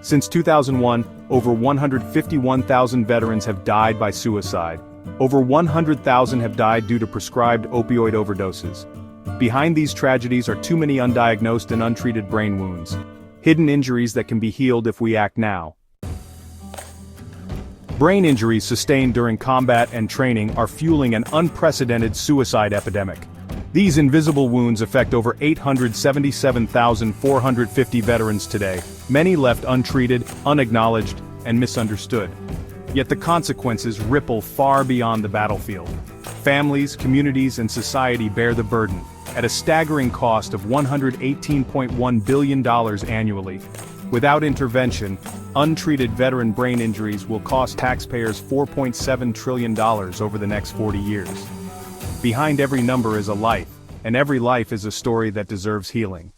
Since 2001, over 151,000 veterans have died by suicide. Over 100,000 have died due to prescribed opioid overdoses. Behind these tragedies are too many undiagnosed and untreated brain wounds. Hidden injuries that can be healed if we act now. Brain injuries sustained during combat and training are fueling an unprecedented suicide epidemic. These invisible wounds affect over 877,450 veterans today, many left untreated, unacknowledged, and misunderstood. Yet the consequences ripple far beyond the battlefield. Families, communities, and society bear the burden, at a staggering cost of $118.1 billion annually. Without intervention, untreated veteran brain injuries will cost taxpayers $4.7 trillion over the next 40 years. Behind every number is a life, and every life is a story that deserves healing.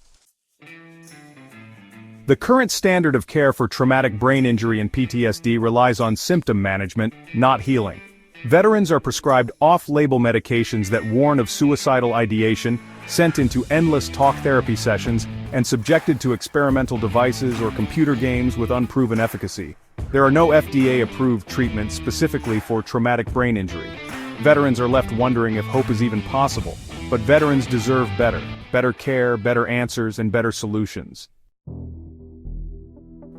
The current standard of care for traumatic brain injury and PTSD relies on symptom management, not healing. Veterans are prescribed off-label medications that warn of suicidal ideation, sent into endless talk therapy sessions, and subjected to experimental devices or computer games with unproven efficacy. There are no FDA-approved treatments specifically for traumatic brain injury. Veterans are left wondering if hope is even possible, but veterans deserve better. Better care, better answers, and better solutions.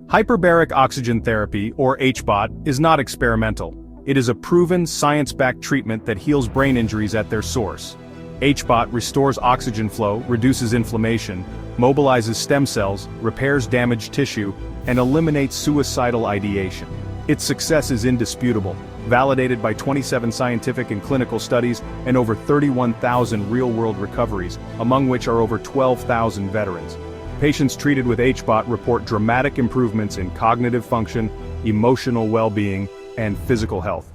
Hyperbaric Oxygen Therapy, or HBOT, is not experimental. It is a proven, science-backed treatment that heals brain injuries at their source. HBOT restores oxygen flow, reduces inflammation, mobilizes stem cells, repairs damaged tissue, and eliminates suicidal ideation. Its success is indisputable, validated by 27 scientific and clinical studies and over 31,000 real-world recoveries, among which are over 12,000 veterans. Patients treated with HBOT report dramatic improvements in cognitive function, emotional well-being, and physical health.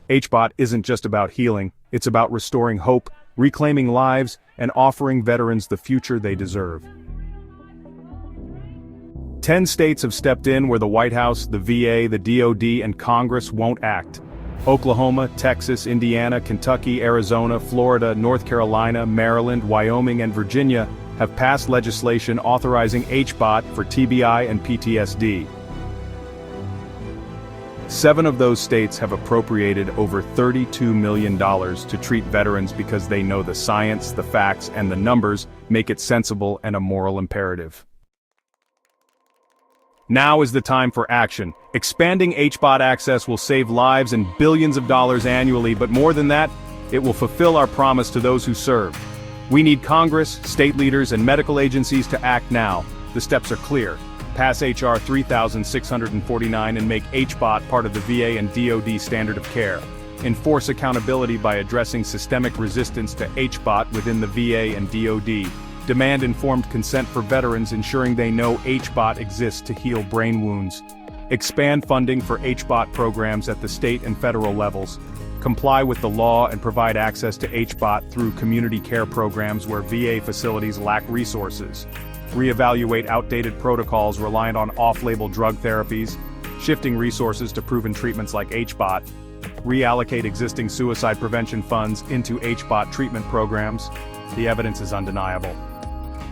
HBOT isn't just about healing, it's about restoring hope, reclaiming lives, and offering veterans the future they deserve. 10 states have stepped in where the White House, the VA, the DoD, and Congress won't act. Oklahoma, Texas, Indiana, Kentucky, Arizona, Florida, North Carolina, Maryland, Wyoming, and Virginia have passed legislation authorizing HBOT for TBI and PTSD. 7 of those states have appropriated over $32 million to treat veterans because they know the science, the facts, and the numbers make it sensible and a moral imperative. Now is the time for action. Expanding HBOT access will save lives and billions of dollars annually, but more than that, it will fulfill our promise to those who serve. We need Congress, state leaders, and medical agencies to act now. The steps are clear. Pass H.R. 3649 and make HBOT part of the VA and DoD standard of care. Enforce accountability by addressing systemic resistance to HBOT within the VA and DoD. Demand informed consent for veterans, ensuring they know HBOT exists to heal brain wounds. Expand funding for HBOT programs at the state and federal levels. Comply with the law and provide access to HBOT through community care programs where VA facilities lack resources. Reevaluate outdated protocols reliant on off-label drug therapies, shifting resources to proven treatments like HBOT. Reallocate existing suicide prevention funds into HBOT treatment programs. The evidence is undeniable.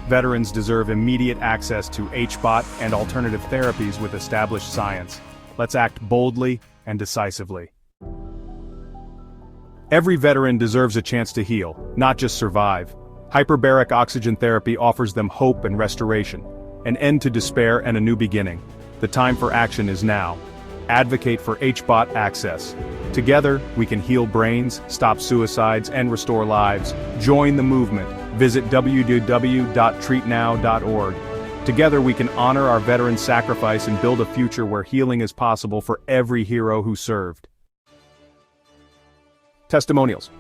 Veterans deserve immediate access to HBOT and alternative therapies with established science. Let's act boldly and decisively. Every veteran deserves a chance to heal, not just survive. Hyperbaric Oxygen Therapy offers them hope and restoration, an end to despair and a new beginning. The time for action is now. Advocate for HBOT access. Together, we can heal brains, stop suicides, and restore lives. Join the movement. Visit www.treatnow.org. Together we can honor our veterans' sacrifice and build a future where healing is possible for every hero who served. Testimonials.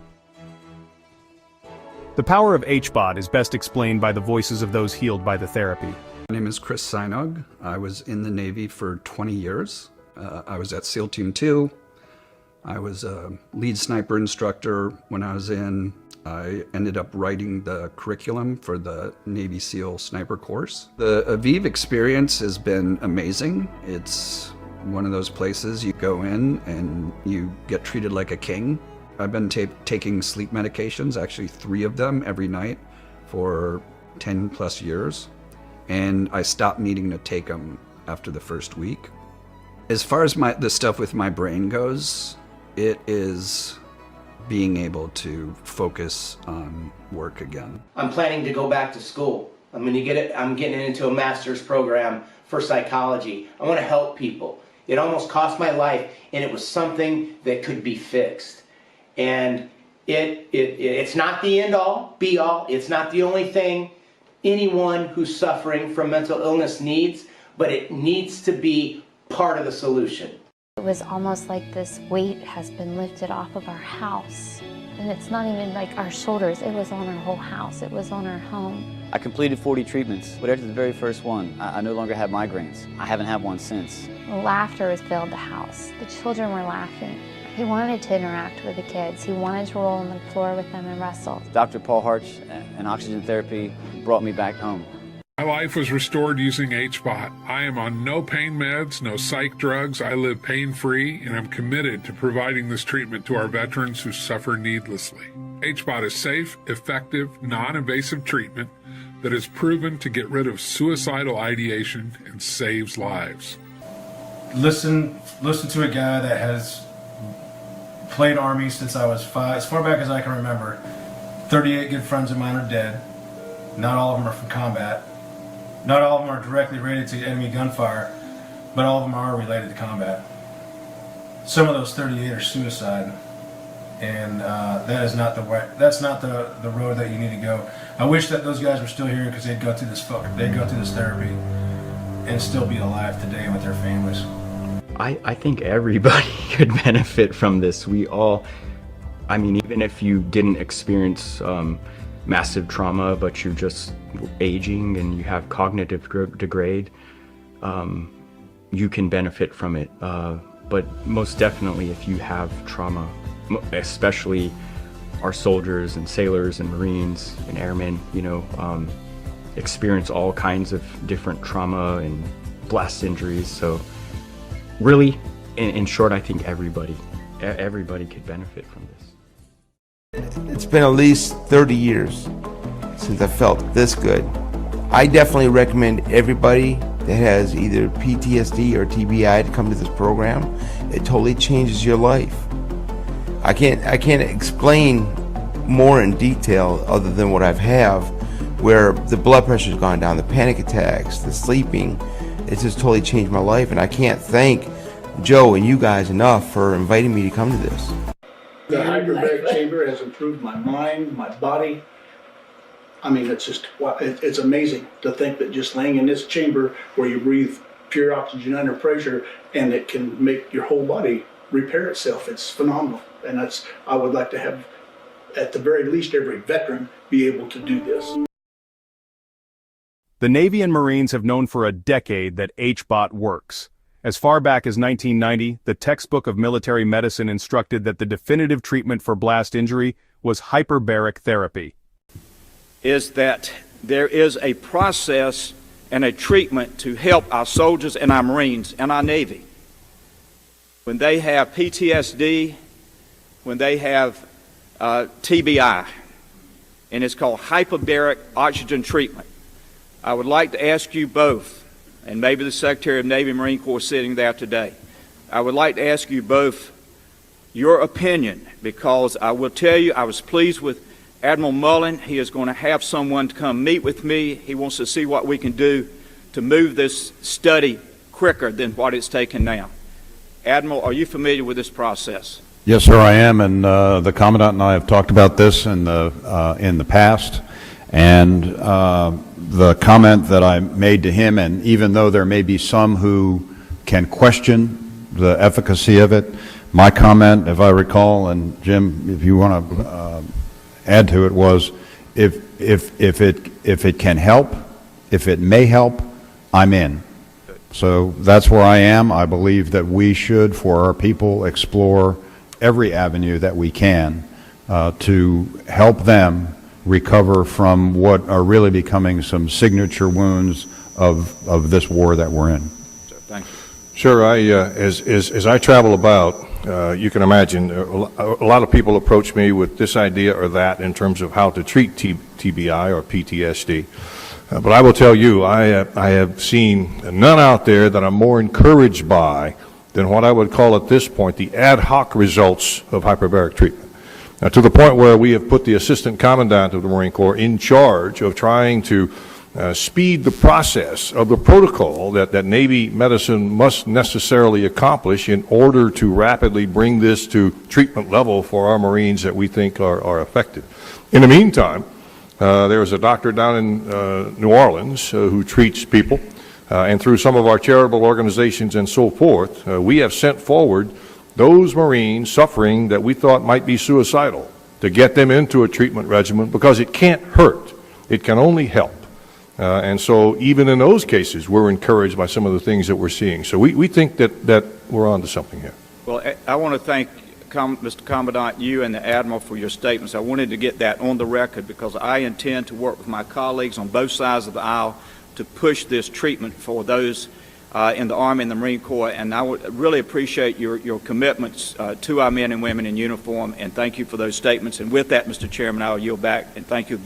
The power of HBOT is best explained by the voices of those healed by the therapy. My name is Chris Sinog. I was in the Navy for 20 years. I was at SEAL Team 2. I was a lead sniper instructor when I was in. I ended up writing the curriculum for the Navy SEAL sniper course. The Aviv experience has been amazing. It's one of those places you go in and you get treated like a king. I've been taking sleep medications, actually 3 of them every night for 10 plus years. And I stopped needing to take them after the first week. As far as the stuff with my brain goes, it is being able to focus on work again. I'm planning to go back to school. I'm getting into a master's program for psychology. I want to help people. It almost cost my life, and it was something that could be fixed. And it's not the end all, be all. It's not the only thing anyone who's suffering from mental illness needs, but it needs to be part of the solution. It was almost like this weight has been lifted off of our house. And it's not even like our shoulders, it was on our whole house, it was on our home. I completed 40 treatments, but after the very first one, I no longer have migraines. I haven't had one since. Laughter has filled the house. The children were laughing. He wanted to interact with the kids. He wanted to roll on the floor with them and wrestle. Dr. Paul Hart's and oxygen therapy brought me back home. My life was restored using HBOT. I am on no pain meds, no psych drugs. I live pain-free, and I'm committed to providing this treatment to our veterans who suffer needlessly. HBOT is safe, effective, non-invasive treatment that is proven to get rid of suicidal ideation and saves lives. Listen to a guy that has played Army since I was 5, as far back as I can remember. 38 good friends of mine are dead. Not all of them are from combat. Not all of them are directly related to enemy gunfire, but all of them are related to combat. Some of those 38 are suicide, and that is not the way. That's not the road that you need to go. I wish that those guys were still here because they'd go through this therapy and still be alive today with their families. I think everybody could benefit from this. We all, I mean, even if you didn't experience massive trauma, but you're just aging and you have cognitive degrade, you can benefit from it. But most definitely if you have trauma, especially our soldiers and sailors and Marines and airmen, experience all kinds of different trauma and blast injuries. So really, in short, I think everybody could benefit from this. It's been at least 30 years since I felt this good. I definitely recommend everybody that has either PTSD or TBI to come to this program. It totally changes your life. I can't explain more in detail other than what I've have, where the blood pressure's gone down, the panic attacks, the sleeping. It's just totally changed my life, and I can't thank Joe and you guys enough for inviting me to come to this. The hyperbaric chamber has improved my mind, my body. I mean, it's amazing to think that just laying in this chamber where you breathe pure oxygen under pressure and it can make your whole body repair itself. It's phenomenal. And I would like to have, at the very least, every veteran be able to do this. The Navy and Marines have known for a decade that HBOT works. As far back as 1990, the textbook of military medicine instructed that the definitive treatment for blast injury was hyperbaric therapy. Is that there is a process and a treatment to help our soldiers and our Marines and our Navy. When they have PTSD, when they have TBI, and it's called hyperbaric oxygen treatment. I would like to ask you both, and maybe the Secretary of Navy and Marine Corps sitting there today, I would like to ask you both your opinion, because I will tell you I was pleased with Admiral Mullen. He is going to have someone to come meet with me. He wants to see what we can do to move this study quicker than what it's taken now. Admiral, are you familiar with this process? Yes, sir, I am, and the Commandant and I have talked about this in the past, and the comment that I made to him, and even though there may be some who can question the efficacy of it, my comment, if I recall, and Jim, if you want to add to it, was if it can help, if it may help, I'm in. So that's where I am. I believe that we should, for our people, explore every avenue that we can to help them recover from what are really becoming some signature wounds of this war that we're in. So, thank you. Sure. As I travel about, you can imagine a lot of people approach me with this idea or that in terms of how to treat TBI or PTSD. But I will tell you, I have seen none out there that I'm more encouraged by than what I would call at this point the ad hoc results of hyperbaric treatment. Now, to the point where we have put the Assistant Commandant of the Marine Corps in charge of trying to speed the process of the protocol that Navy medicine must necessarily accomplish in order to rapidly bring this to treatment level for our Marines that we think are affected. In the meantime, there is a doctor down in New Orleans who treats people, and through some of our charitable organizations and so forth, we have sent forward those Marines suffering that we thought might be suicidal to get them into a treatment regimen, because it can't hurt. It can only help. And so even in those cases, we're encouraged by some of the things that we're seeing. So we think that we're on to something here. Well, I want to thank Mr. Commandant, you and the Admiral for your statements. I wanted to get that on the record because I intend to work with my colleagues on both sides of the aisle to push this treatment for those in the Army and the Marine Corps, and I would really appreciate your commitments to our men and women in uniform, and thank you for those statements. And with that, Mr. Chairman, I'll yield back, and thank you.